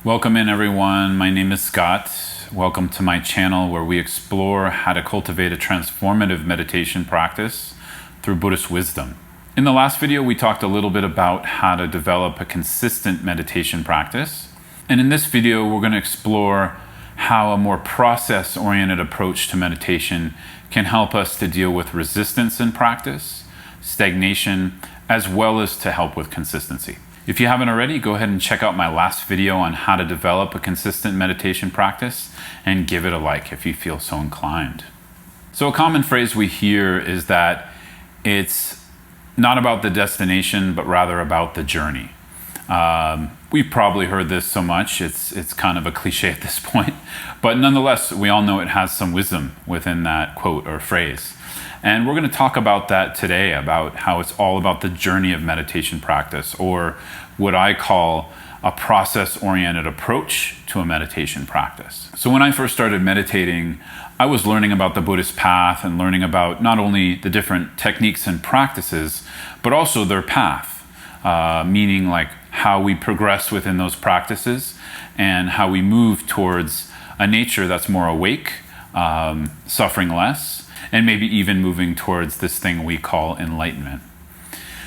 Welcome in, everyone. My name is Scott. Welcome to my channel where we explore how to cultivate a transformative meditation practice through Buddhist wisdom. In the last video, we talked a little bit about how to develop a consistent meditation practice. And in this video, we're going to explore how a more process-oriented approach to meditation can help us to deal with resistance in practice, stagnation, as well as to help with consistency. If you haven't already, go ahead and check out my last video on how to develop a consistent meditation practice and give it a like if you feel so inclined. So a common phrase we hear is that it's not about the destination, but rather about the journey. We've probably heard this so much, it's kind of a cliche at this point, but nonetheless, we all know it has some wisdom within that quote or phrase. And we're going to talk about that today, about how it's all about the journey of meditation practice, or what I call a process-oriented approach to a meditation practice. So when I first started meditating, I was learning about the Buddhist path and learning about not only the different techniques and practices, but also their path, meaning like how we progress within those practices and how we move towards a nature that's more awake, suffering less, and maybe even moving towards this thing we call enlightenment.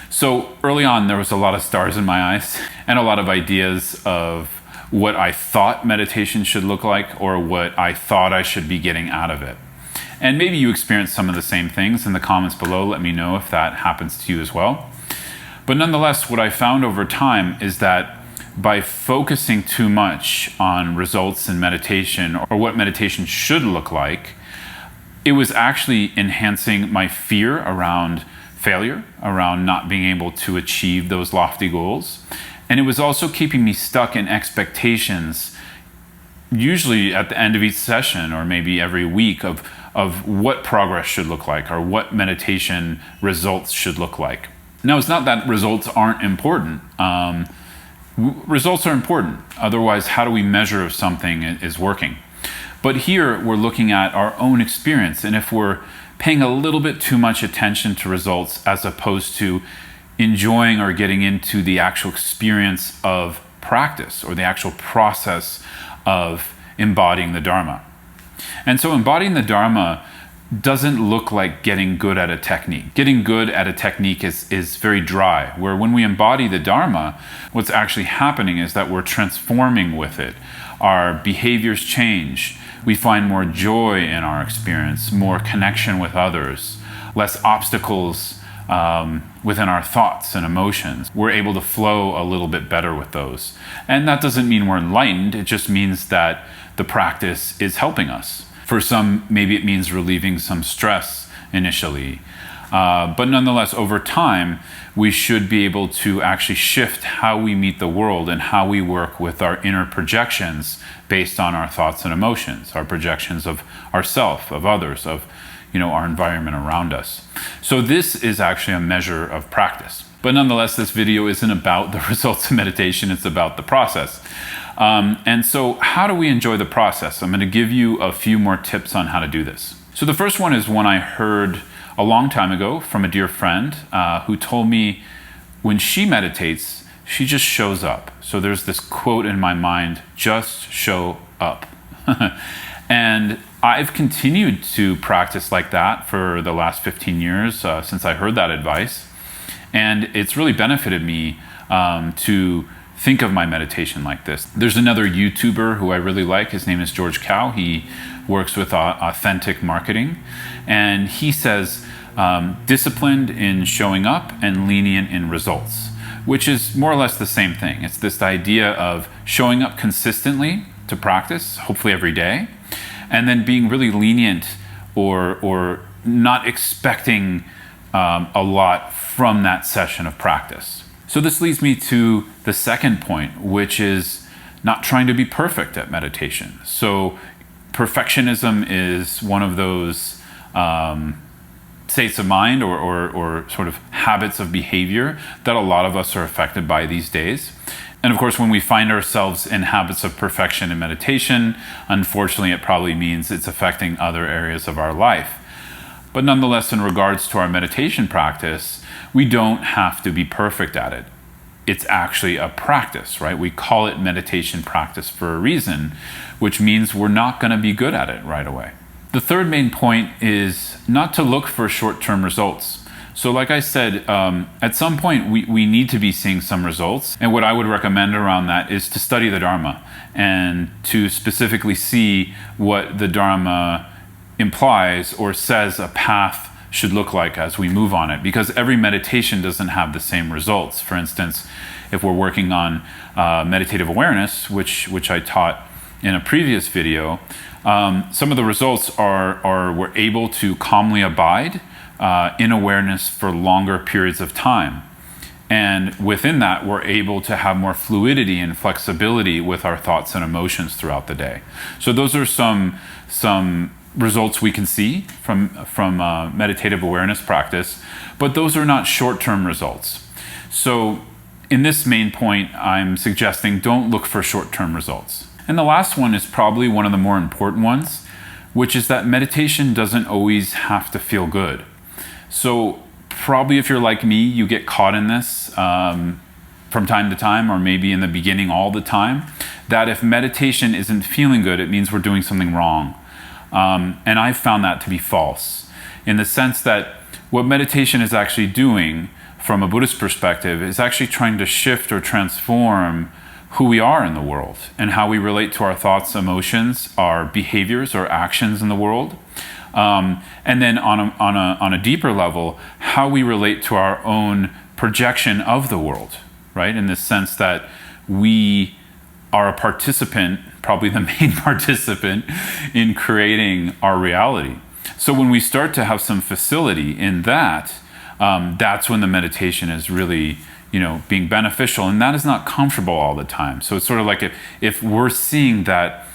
So early on, there was a lot of stars in my eyes and a lot of ideas of what I thought meditation should look like or what I thought I should be getting out of it. And maybe you experienced some of the same things. In the comments below, let me know if that happens to you as well. But nonetheless, what I found over time is that by focusing too much on results in meditation or what meditation should look like, it was actually enhancing my fear around failure, around not being able to achieve those lofty goals. And it was also keeping me stuck in expectations, usually at the end of each session or maybe every week, of what progress should look like or what meditation results should look like. Now, it's not that results aren't important. Results are important. Otherwise, how do we measure if something is working? But here we're looking at our own experience, and if we're paying a little bit too much attention to results as opposed to enjoying or getting into the actual experience of practice or the actual process of embodying the Dharma. And so embodying the Dharma doesn't look like getting good at a technique. Getting good at a technique is very dry, where when we embody the Dharma, what's actually happening is that we're transforming with it. Our behaviors change. We find more joy in our experience, more connection with others, less obstacles within our thoughts and emotions. We're able to flow a little bit better with those. And that doesn't mean we're enlightened. It just means that the practice is helping us. For some, maybe it means relieving some stress initially. But nonetheless, over time, we should be able to actually shift how we meet the world and how we work with our inner projections based on our thoughts and emotions, our projections of ourself, of others, of our environment around us. So this is actually a measure of practice. But nonetheless, this video isn't about the results of meditation, it's about the process. And so how do we enjoy the process? I'm going to give you a few more tips on how to do this. So the first one is one I heard a long time ago from a dear friend who told me when she meditates, she just shows up. So there's this quote in my mind, just show up. And I've continued to practice like that for the last 15 years since I heard that advice. And it's really benefited me to think of my meditation like this. There's another YouTuber who I really like. His name is George Kao. He works with authentic marketing. And he says, disciplined in showing up and lenient in results, which is more or less the same thing. It's this idea of showing up consistently to practice, hopefully every day, and then being really lenient or not expecting a lot from that session of practice. So this leads me to the second point, which is not trying to be perfect at meditation. So perfectionism is one of those states of mind or sort of habits of behavior that a lot of us are affected by these days. And of course, when we find ourselves in habits of perfection in meditation, unfortunately, it probably means it's affecting other areas of our life. But nonetheless, in regards to our meditation practice, we don't have to be perfect at it. it's actually a practice, right? We call it meditation practice for a reason, which means we're not going to be good at it right away. The third main point is not to look for short-term results. So like I said, at some point we need to be seeing some results. And what I would recommend around that is to study the Dharma and to specifically see what the Dharma implies or says a path should look like as we move on it, because every meditation doesn't have the same results. For instance, if we're working on meditative awareness, which I taught in a previous video, some of the results are we're able to calmly abide in awareness for longer periods of time. And within that, we're able to have more fluidity and flexibility with our thoughts and emotions throughout the day. So those are some results we can see from meditative awareness practice, but those are not short-term results. So in this main point, I'm suggesting don't look for short-term results. And the last one is probably one of the more important ones, which is that meditation doesn't always have to feel good. So probably if you're like me, you get caught in this from time to time, or maybe in the beginning all the time, that if meditation isn't feeling good, it means we're doing something wrong. And I've found that to be false, in the sense that what meditation is actually doing from a Buddhist perspective is actually trying to shift or transform who we are in the world and how we relate to our thoughts, emotions, our behaviors or actions in the world. And then on a deeper level, how we relate to our own projection of the world, right? In the sense that we are a participant, probably the main participant, in creating our reality. So when we start to have some facility in that, that's when the meditation is really, being beneficial, and that is not comfortable all the time. So it's sort of like if we're seeing that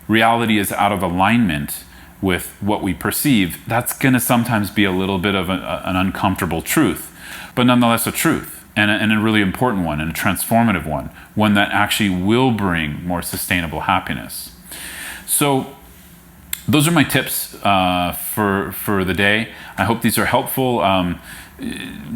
reality is out of alignment with what we perceive, that's going to sometimes be a little bit of an uncomfortable truth, but nonetheless a truth, and a really important one, and a transformative one that actually will bring more sustainable happiness. So those are my tips for the day. I hope these are helpful.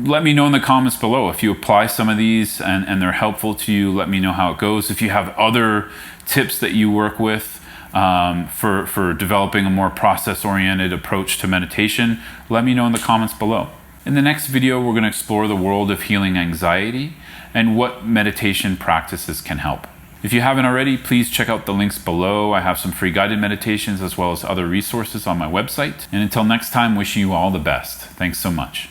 Let me know in the comments below if you apply some of these and they're helpful to you. Let me know how it goes. If you have other tips that you work with for developing a more process-oriented approach to meditation, let me know in the comments below. In the next video, we're going to explore the world of healing anxiety and what meditation practices can help. If you haven't already, please check out the links below. I have some free guided meditations as well as other resources on my website. And until next time, wishing you all the best. Thanks so much.